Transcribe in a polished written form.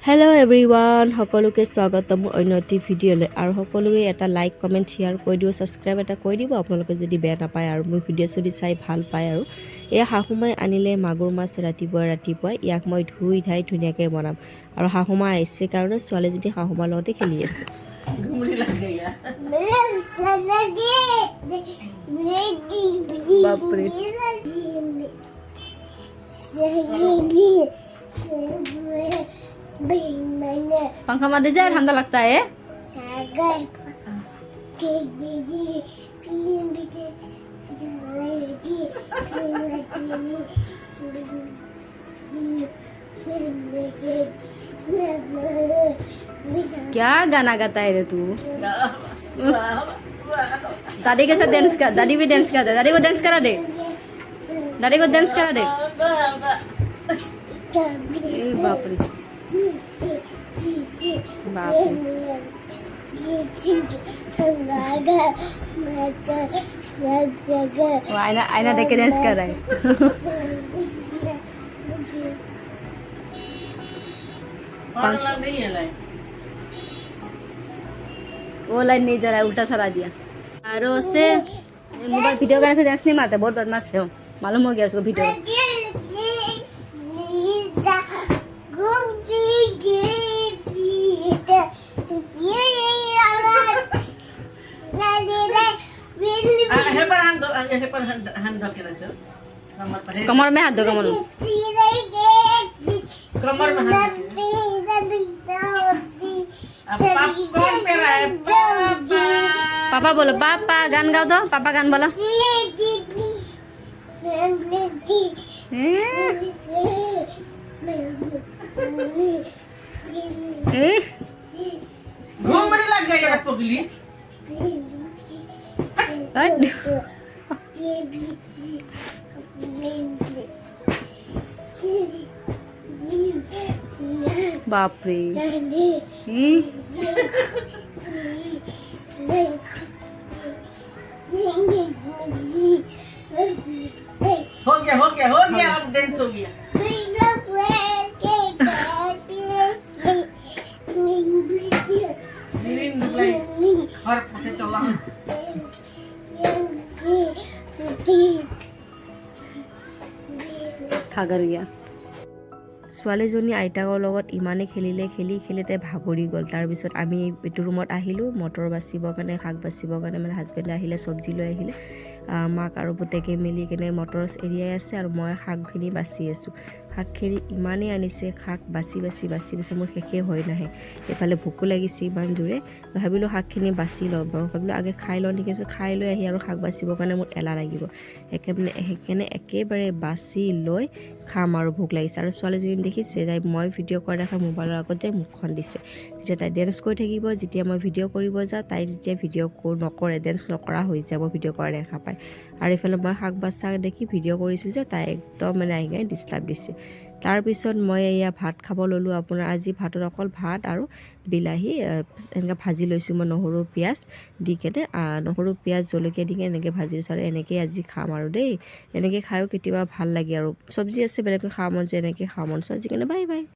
Hello everyone, সকলোকে স্বাগতম অন্যটি ভিডিঅ'লৈ আৰু সকলোৱে এটা লাইক কমেন্ট শেয়াৰ কৰি দিও সাবস্ক্ৰাইব এটা কৰি দিব আপোনালোকে যদি বেয়া নাপায় আৰু মোৰ ভিডিঅ' যদি চাই ভাল পায় আৰু এই শাহুমাই আনিলে মাগুৰ মাছ ৰাতিপুৱা ইয়াক মই ধুই ধাই ধুনীয়াকৈ বনাম আৰু শাহুমা আহিছে কাৰণে ছোৱালীজনী শাহুমাৰ লগতে খেলি আছে বাপৰে पंखा मत दीजिए ठंडा लगता है क्या गाना गाता है रे तू दादी के साथ डांस कर दादी भी डांस कर दे दादी को डांस करा दे दादी को डांस करा दे बाप रे आईना देख के डांस कर रहा है वो लाइन नहीं जला उल्टा सरा दिया आरो से मोबाइल वीडियो करने से डांस नहीं मारता बहुत बदमाश है मालूम हो गया उसको वीडियो कमर में हाथ दो कमर में पापा बोलो पापा गान गाओ तो पापा गान बोलो घूमने लग गया पगली बाप रे हो गया अब डांस हो गया और पीछे चला ভাগৰ গিয়া ছোৱালীজনী আইতাকৰ লগত ইমানে খেলিলে খেলি তাই ভাগৰি গ'ল তাৰপিছত আমি এইটো ৰুমত আহিলোঁ মটৰ বাচিবৰ কাৰণে শাক বাচিবৰ কাৰণে মানে হাজবেণ্ডে আহিলে চব্জি লৈ আহিলে মাক আৰু পুতেকে মিলি কেনে মটৰ এৰিয়াই আছে আৰু মই শাকখিনি বাচি আছোঁ শাকখিনি ইমানেই আনিছে শাক বাচি মোৰ শেষে হৈ নাহে এফালে ভোকো লাগিছে ইমান জোৰে ভাবিলোঁ শাকখিনি বাচি লওঁ ভাবিলোঁ আগে খাই লওঁ নেকি খাই লৈ আহি আৰু শাক বাচিবৰ কাৰণে মোৰ এলাহ লাগিব সেইকাৰণে একেবাৰে বাচি লৈ খাম আৰু ভোক লাগিছে আৰু ছোৱালীজনী দেখিছে তাই মই ভিডিঅ' কৰা দেখা মোবাইলৰ আগত যাই মুখখন দিছে যেতিয়া তাই ডেন্স কৰি থাকিব যেতিয়া মই ভিডিঅ' কৰিব যাওঁ তাই তেতিয়া ভিডিঅ' নকৰে ডেন্স নকৰা হৈ যায় মই ভিডিঅ' কৰা দেখা পায় আৰু এইফালে মই শাক বাচা দেখি ভিডিঅ' কৰিছোঁ যে তাই একদম মানে আহি কিনে ডিষ্টাৰ্ব দিছে তাৰপিছত মই এয়া ভাত খাব ল'লোঁ আপোনাৰ আজি ভাতত অকল ভাত আৰু বিলাহী এনেকৈ ভাজি লৈছোঁ মই নহৰু পিঁয়াজ দি কেনে নহৰু পিঁয়াজ জলকীয়া দি কেনে এনেকৈ ভাজি লৈছোঁ আৰু এনেকৈ আজি খাম আৰু দেই এনেকৈ খায়ো কেতিয়াবা ভাল লাগে আৰু চব্জি আছে বেলেগকৈ খাব মন যায় এনেকৈ খাব মন যায় আজিকাৰণে বাই বাই